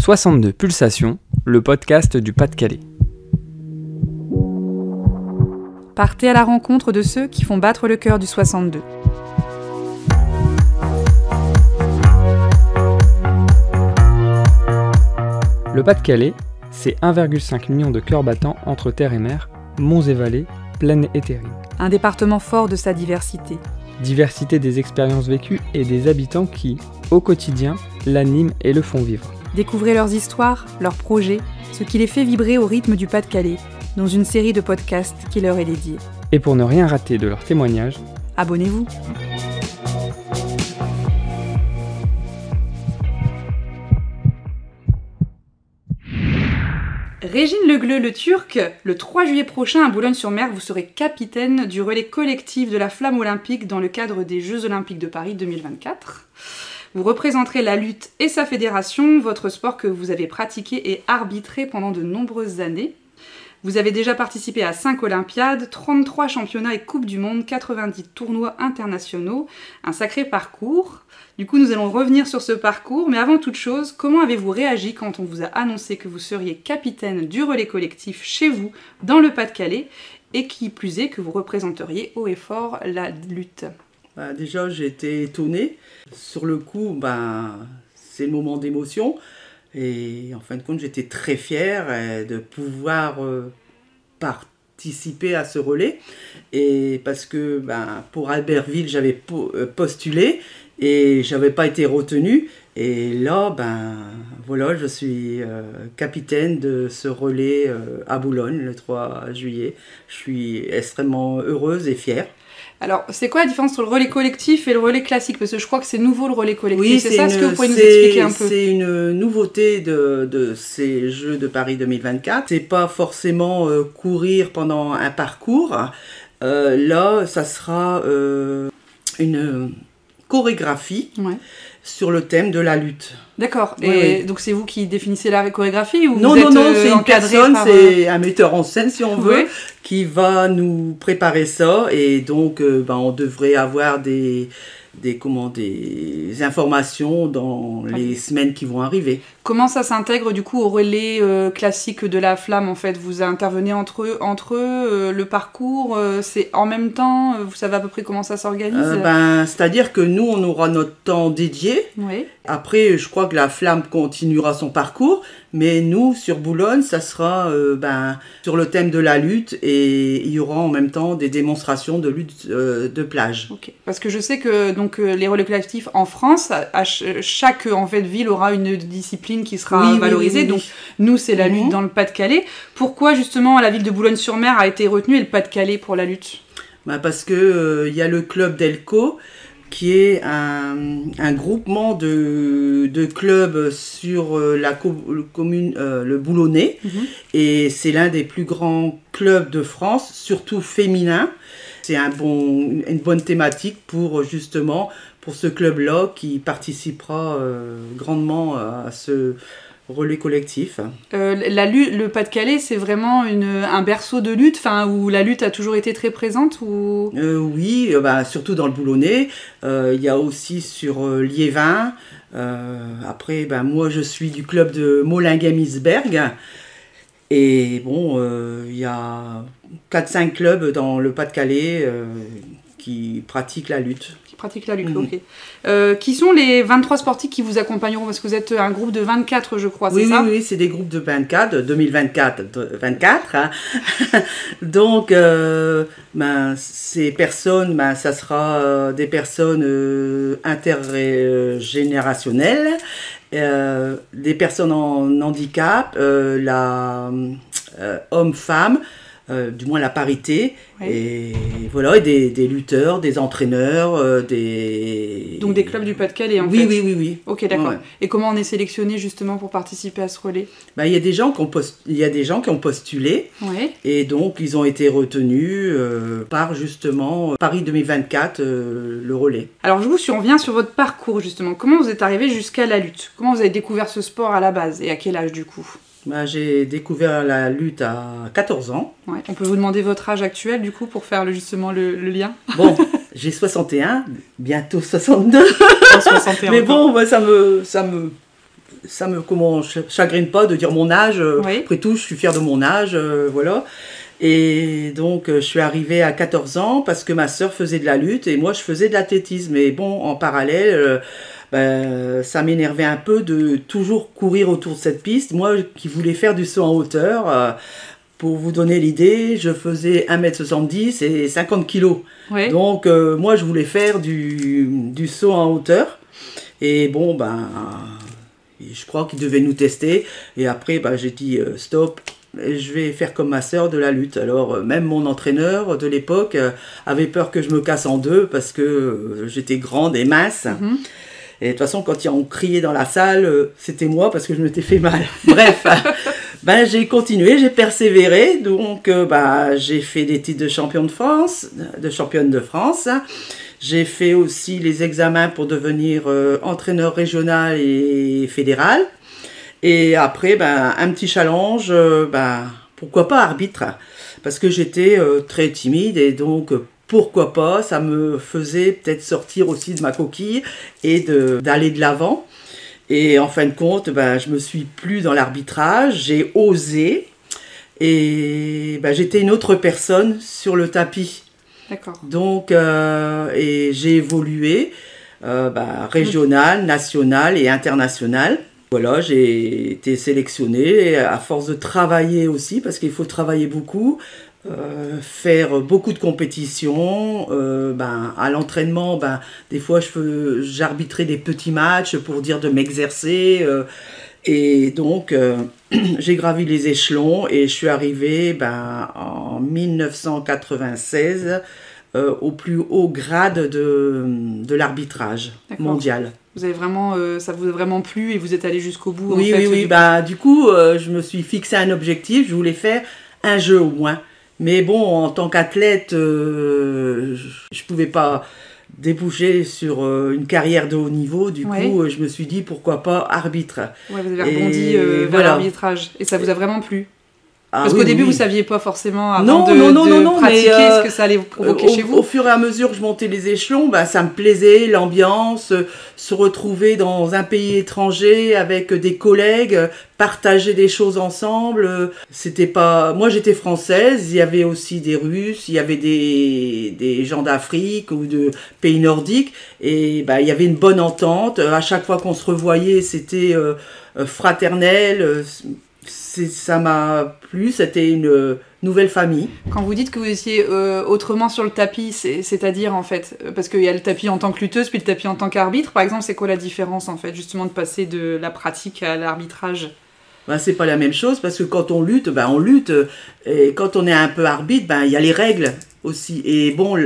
62 Pulsations, le podcast du Pas-de-Calais. Partez à la rencontre de ceux qui font battre le cœur du 62. Le Pas-de-Calais, c'est 1,5 million de cœurs battants entre terre et mer, monts et vallées, plaines et terrines. Un département fort de sa diversité. Diversité des expériences vécues et des habitants qui, au quotidien, l'animent et le font vivre. Découvrez leurs histoires, leurs projets, ce qui les fait vibrer au rythme du Pas-de-Calais, dans une série de podcasts qui leur est dédiée. Et pour ne rien rater de leurs témoignages, abonnez-vous. Régine Legleux, le Turc, le 3 juillet prochain à Boulogne-sur-Mer, vous serez capitaine du relais collectif de la flamme olympique dans le cadre des Jeux Olympiques de Paris 2024. Vous représenterez la lutte et sa fédération, votre sport que vous avez pratiqué et arbitré pendant de nombreuses années. Vous avez déjà participé à 5 Olympiades, 33 championnats et Coupes du Monde, 90 tournois internationaux, un sacré parcours. Du coup, nous allons revenir sur ce parcours, mais avant toute chose, comment avez-vous réagi quand on vous a annoncé que vous seriez capitaine du relais collectif chez vous, dans le Pas-de-Calais, et qui plus est que vous représenteriez haut et fort la lutte? Déjà, j'ai été étonnée. Sur le coup, c'est le moment d'émotion. Et en fin de compte, j'étais très fière de pouvoir participer à ce relais. Et parce que pour Albertville, j'avais postulé et j'avais pas été retenue. Et là, voilà, je suis capitaine de ce relais à Boulogne le 3 juillet. Je suis extrêmement heureuse et fière. Alors, c'est quoi la différence entre le relais collectif et le relais classique? Parce que je crois que c'est nouveau le relais collectif. Oui, c'est ça, est-ce que vous pouvez nous expliquer un peu? C'est une nouveauté de ces Jeux de Paris 2024. C'est pas forcément courir pendant un parcours. Là, ça sera une chorégraphie sur le thème de la lutte. D'accord. Et donc c'est vous qui définissez la chorégraphie ou non, vous êtes non, c'est une personne, c'est un metteur en scène si on veut, qui va nous préparer ça. Et donc on devrait avoir des informations dans les semaines qui vont arriver. Comment ça s'intègre du coup au relais classique de la flamme en fait? Vous intervenez entre eux, le parcours, c'est en même temps, vous savez à peu près comment ça s'organise? C'est-à-dire que nous, on aura notre temps dédié. Oui. Après, je crois que la flamme continuera son parcours, mais nous, sur Boulogne, ça sera sur le thème de la lutte et il y aura en même temps des démonstrations de lutte de plage. Ok. Parce que je sais que donc, les relais collectifs en France, chaque ville aura une discipline qui sera valorisée. Oui. Donc nous, c'est la lutte dans le Pas-de-Calais. Pourquoi justement la ville de Boulogne-sur-Mer a été retenue et le Pas-de-Calais pour la lutte? Parce que y a le club d'Elco, qui est un groupement de clubs sur la commune, le Boulonnais. Et c'est l'un des plus grands clubs de France, surtout féminin. C'est une bonne thématique pour ce club-là qui participera grandement à ce relais collectif. Le Pas-de-Calais, c'est vraiment un berceau de lutte, où la lutte a toujours été très présente ou... Oui, surtout dans le Boulonnais. Il y a aussi sur Liévin. Après, moi, je suis du club de Molinghem-Isberg. Et il y a 4-5 clubs dans le Pas-de-Calais qui pratiquent la lutte. Ok. Qui sont les 23 sportifs qui vous accompagneront? Parce que vous êtes un groupe de 24, je crois, c'est ça? Oui, c'est des groupes de 24, 2024. Hein. Donc, ces personnes, ça sera des personnes intergénérationnelles, des personnes en handicap, hommes-femmes, du moins la parité, et voilà, et des lutteurs, des entraîneurs, Donc des clubs du Pas-de-Calais en fait. Oui. Ok, d'accord. Ouais. Et comment on est sélectionné justement pour participer à ce relais? Il y a des gens qui ont postulé, et donc ils ont été retenus par justement Paris 2024, le relais. Alors je vous reviens sur votre parcours justement. Comment vous êtes arrivé jusqu'à la lutte? Comment vous avez découvert ce sport à la base et à quel âge du coup? J'ai découvert la lutte à 14 ans. Ouais. On peut vous demander votre âge actuel du coup pour faire justement le lien? Bon, j'ai 61, bientôt 62. 61 mais bon, moi, ça me chagrine pas de dire mon âge. Oui. Après tout, je suis fière de mon âge, voilà. Et donc, je suis arrivée à 14 ans parce que ma sœur faisait de la lutte et moi, je faisais de l'athlétisme. Et bon, en parallèle, ça m'énervait un peu de toujours courir autour de cette piste. Moi, qui voulais faire du saut en hauteur, pour vous donner l'idée, je faisais 1m70 et 50 kg. Oui. Donc, moi, je voulais faire du saut en hauteur. Et bon, je crois qu'ils devaient nous tester. Et après, j'ai dit stop. Je vais faire comme ma sœur de la lutte. Alors, même mon entraîneur de l'époque avait peur que je me casse en deux parce que j'étais grande et mince. Et de toute façon, quand on criait dans la salle, c'était moi parce que je m'étais fait mal. Bref, j'ai continué, j'ai persévéré. Donc, j'ai fait des titres de championne de France. J'ai fait aussi les examens pour devenir entraîneur régional et fédéral. Et après, un petit challenge, pourquoi pas arbitre? Parce que j'étais très timide et donc pourquoi pas, ça me faisait peut-être sortir aussi de ma coquille et d'aller de l'avant. Et en fin de compte, je me suis plu dans l'arbitrage, j'ai osé et j'étais une autre personne sur le tapis. D'accord. Donc, et j'ai évolué régional, national et international. Voilà, j'ai été sélectionnée à force de travailler aussi, parce qu'il faut travailler beaucoup, faire beaucoup de compétitions. À l'entraînement, des fois, j'arbitrais des petits matchs pour dire de m'exercer. Et donc, j'ai gravi les échelons et je suis arrivée en 1996 au plus haut grade de l'arbitrage mondial. Vous avez vraiment, ça vous a vraiment plu et vous êtes allé jusqu'au bout. Oui, en fait, oui. Du coup, je me suis fixé un objectif. Je voulais faire un jeu au moins. Mais bon, en tant qu'athlète, je pouvais pas déboucher sur une carrière de haut niveau. Du coup, je me suis dit pourquoi pas arbitre. Ouais, vous avez rebondi vers l'arbitrage et ça vous a vraiment plu. Parce qu'au début, vous ne saviez pas forcément avant de pratiquer ce que ça allait vous provoquer chez vous. Au fur et à mesure que je montais les échelons, ça me plaisait, l'ambiance, se retrouver dans un pays étranger avec des collègues, partager des choses ensemble. C'était pas... Moi, j'étais française, il y avait aussi des Russes, il y avait des gens d'Afrique ou de pays nordiques. Et il y avait une bonne entente. À chaque fois qu'on se revoyait, c'était fraternel. Ça m'a plu, c'était une nouvelle famille. Quand vous dites que vous étiez autrement sur le tapis, c'est-à-dire en fait, parce qu'il y a le tapis en tant que lutteuse puis le tapis en tant qu'arbitre, par exemple, c'est quoi la différence en fait, justement de passer de la pratique à l'arbitrage? C'est pas la même chose parce que quand on lutte, on lutte, et quand on est un peu arbitre, il y a les règles aussi. Et bon,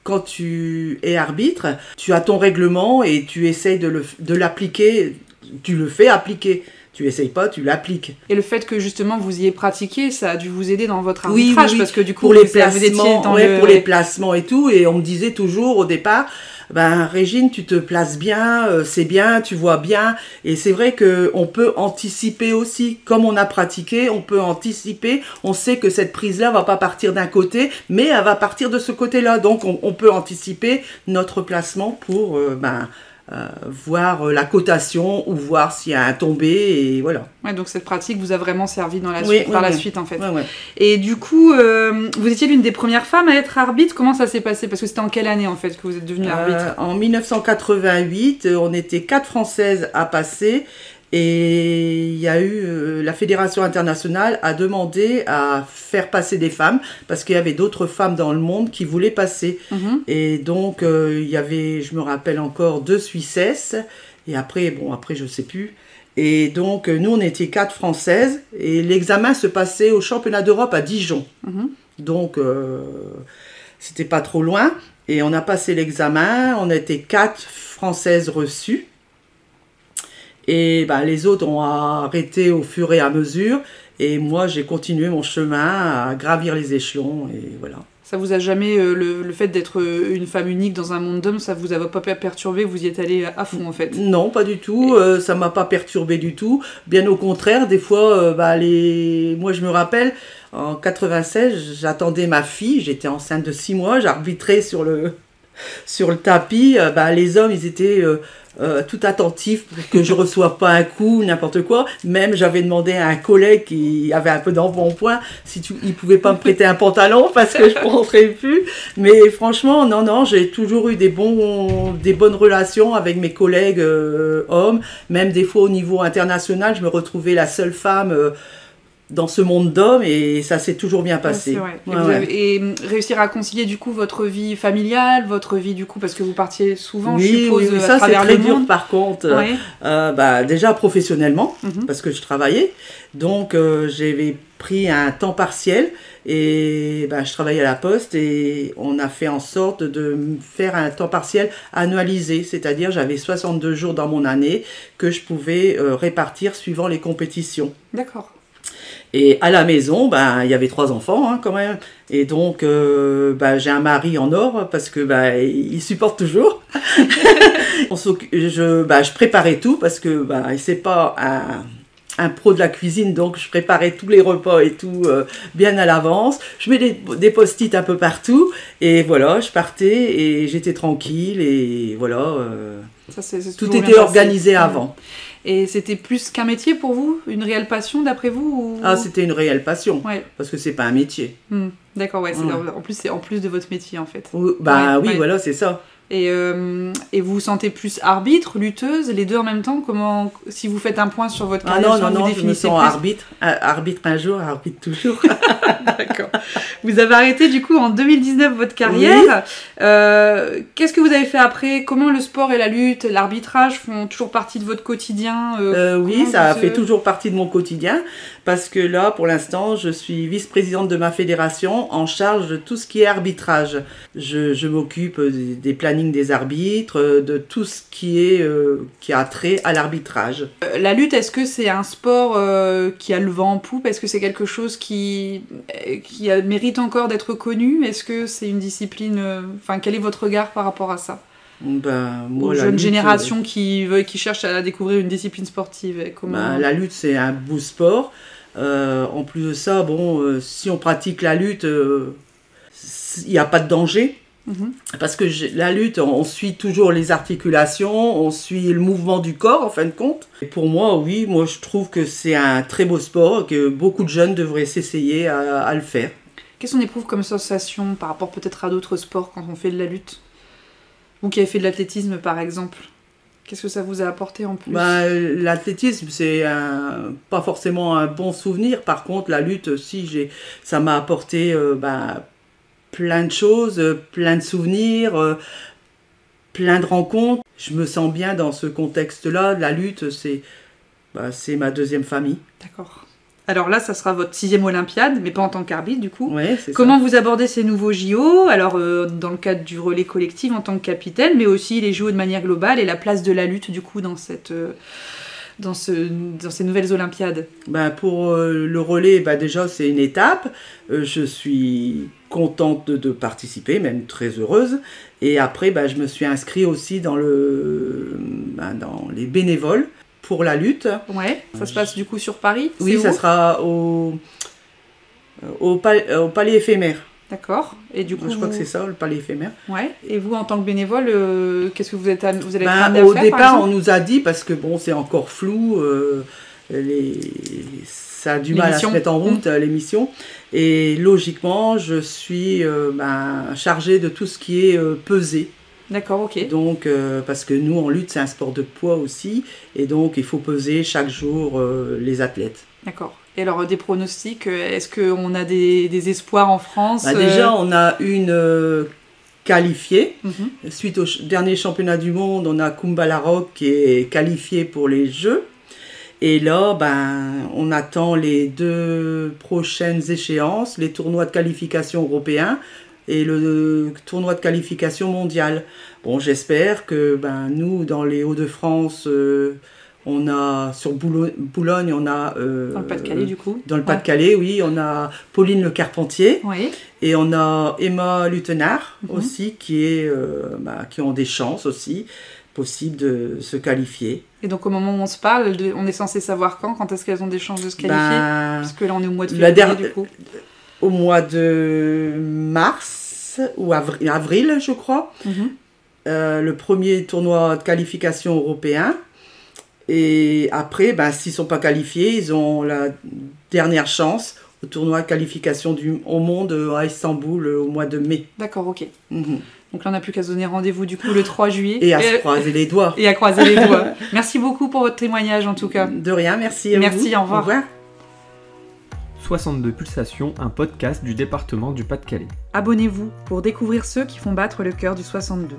quand tu es arbitre, tu as ton règlement et tu essayes de l'appliquer, tu le fais appliquer. Tu essayes pas, tu l'appliques. Et le fait que justement vous y ayez pratiqué, ça a dû vous aider dans votre arbitrage, oui. Parce que du coup, pour les placements, pour les placements et tout, et on me disait toujours au départ, Régine, tu te places bien, c'est bien, tu vois bien, et c'est vrai que on peut anticiper aussi, comme on a pratiqué, on peut anticiper, on sait que cette prise-là va pas partir d'un côté, mais elle va partir de ce côté-là, donc on peut anticiper notre placement pour voir la cotation ou voir s'il y a un tombé et voilà. Ouais, donc cette pratique vous a vraiment servi dans la suite, la suite en fait. Ouais. Et du coup, vous étiez l'une des premières femmes à être arbitre. Comment ça s'est passé? Parce que c'était en quelle année en fait que vous êtes devenue arbitre? En 1988, on était 4 Françaises à passer. Et il y a eu, la Fédération internationale a demandé à faire passer des femmes parce qu'il y avait d'autres femmes dans le monde qui voulaient passer. Et donc, il y avait, je me rappelle encore, 2 Suissesses. Et après, je sais plus. Et donc, nous, on était 4 Françaises. Et l'examen se passait au championnat d'Europe à Dijon. Donc, c'était pas trop loin. Et on a passé l'examen. On était 4 Françaises reçues. Et les autres ont arrêté au fur et à mesure. Et moi, j'ai continué mon chemin à gravir les échelons. Et voilà. Ça vous a jamais, le fait d'être une femme unique dans un monde d'hommes, ça vous a pas perturbé? Vous y êtes allé à fond en fait? Non, pas du tout. Ça m'a pas perturbé du tout. Bien au contraire, des fois, moi je me rappelle, en 96, j'attendais ma fille. J'étais enceinte de 6 mois. J'arbitrais sur le sur le tapis, les hommes, ils étaient tout attentifs pour que je ne reçoive pas un coup, n'importe quoi. Même, j'avais demandé à un collègue qui avait un peu d'embonpoint il ne pouvait pas me prêter un pantalon parce que je ne rentrais plus. Mais franchement, non, j'ai toujours eu des bonnes relations avec mes collègues hommes. Même des fois, au niveau international, je me retrouvais la seule femme dans ce monde d'hommes et ça s'est toujours bien passé. C'est vrai. Et réussir à concilier du coup votre vie familiale, votre vie du coup, parce que vous partiez souvent, je suppose, oui, à ça c'est travers très le dur monde. par contre. Déjà professionnellement, parce que je travaillais, donc j'avais pris un temps partiel et je travaillais à la poste et on a fait en sorte de faire un temps partiel annualisé, c'est-à-dire j'avais 62 jours dans mon année que je pouvais répartir suivant les compétitions. D'accord. Et à la maison, il y avait 3 enfants quand même. Et donc, j'ai un mari en or parce que il supporte toujours. Je préparais tout parce que c'est pas un pro de la cuisine, donc je préparais tous les repas et tout bien à l'avance. Je mets des post-it un peu partout et voilà, je partais et j'étais tranquille et voilà. Tout était organisé avant. Et c'était plus qu'un métier pour vous? Une réelle passion d'après vous ou... Ah, c'était une réelle passion, parce que c'est pas un métier. D'accord, en plus c'est en plus de votre métier en fait. Oui, voilà, c'est ça. Et vous vous sentez plus arbitre, lutteuse, les deux en même temps? Comment, si vous faites un point sur votre carrière, non, je me sens arbitre. Arbitre un jour, arbitre toujours. D'accord. Vous avez arrêté du coup en 2019 votre carrière. Oui. Qu'est-ce que vous avez fait après? Comment le sport et la lutte, l'arbitrage font toujours partie de votre quotidien? Oui, ça fait toujours partie de mon quotidien. Parce que là, pour l'instant, je suis vice-présidente de ma fédération en charge de tout ce qui est arbitrage. Je m'occupe des plannings des arbitres, de tout ce qui a trait à l'arbitrage. La lutte, est-ce que c'est un sport qui a le vent en poupe? Est-ce que c'est quelque chose qui mérite encore d'être connu? Est-ce que c'est une discipline... quel est votre regard par rapport à ça? Moi, aux jeunes générations qui cherchent à découvrir une discipline sportive. La lutte, c'est un beau sport. En plus de ça, si on pratique la lutte, il n'y a pas de danger. Parce que la lutte, on suit toujours les articulations, on suit le mouvement du corps en fin de compte. Et pour moi, oui, je trouve que c'est un très beau sport, que beaucoup de jeunes devraient s'essayer à le faire. Qu'est-ce qu'on éprouve comme sensation par rapport peut-être à d'autres sports quand on fait de la lutte? Vous qui avez fait de l'athlétisme par exemple, qu'est-ce que ça vous a apporté en plus? L'athlétisme, c'est pas forcément un bon souvenir. Par contre, la lutte, ça m'a apporté plein de choses, plein de souvenirs, plein de rencontres. Je me sens bien dans ce contexte-là. La lutte, c'est ma deuxième famille. D'accord. Alors là, ça sera votre 6e Olympiade, mais pas en tant qu'arbitre du coup. Ouais, c'est Comment ça. vous abordez ces nouveaux JO? Alors dans le cadre du relais collectif en tant que capitaine, mais aussi les JO de manière globale et la place de la lutte du coup dans ces nouvelles Olympiades. Pour le relais, dans c'est une étape. Je suis contente de participer, même très heureuse. Et après, je me suis inscrite aussi dans les bénévoles pour la lutte. Ouais, ça se passe du coup sur Paris? Oui, ça sera au palais éphémère. D'accord. Et du coup, je crois que c'est ça, le palais éphémère. Ouais. Et vous, en tant que bénévole, qu'est-ce que vous allez être amené à faire? Au départ, on nous a dit, parce que c'est encore flou, ça a du mal à se mettre en route, l'émission. Et logiquement, je suis chargée de tout ce qui est pesée. D'accord, ok. Donc, parce que nous, en lutte, c'est un sport de poids aussi. Et donc, il faut peser chaque jour les athlètes. D'accord. Et alors, des pronostics, est-ce qu'on a des espoirs en France? Déjà, on a une qualifiée. Suite au dernier championnat du monde, on a Kumba Larocque qui est qualifiée pour les Jeux. Et là, on attend les 2 prochaines échéances, les tournois de qualification européens et le tournoi de qualification mondial. J'espère que nous, dans les Hauts-de-France, on a sur Boulogne, on a... dans le Pas-de-Calais, du coup. Dans le Pas-de-Calais, oui, on a Pauline Le Carpentier. Oui. Et on a Emma Lutenard aussi, qui ont des chances aussi possibles de se qualifier. Et donc, au moment où on se parle, on est censé savoir quand est-ce qu'elles ont des chances de se qualifier? Parce que là, on est au mois de février, du coup. Au mois de mars, mars ou avril, je crois. Le premier tournoi de qualification européen. Et après, s'ils ne sont pas qualifiés, ils ont la dernière chance au tournoi de qualification au monde à Istanbul au mois de mai. D'accord, ok. Donc là, on n'a plus qu'à se donner rendez-vous du coup le 3 juillet. Et à se croiser les doigts. Et à croiser les doigts. Merci beaucoup pour votre témoignage en tout cas. De rien, merci à vous. Merci, au revoir. 62 Pulsations, un podcast du département du Pas-de-Calais. Abonnez-vous pour découvrir ceux qui font battre le cœur du 62.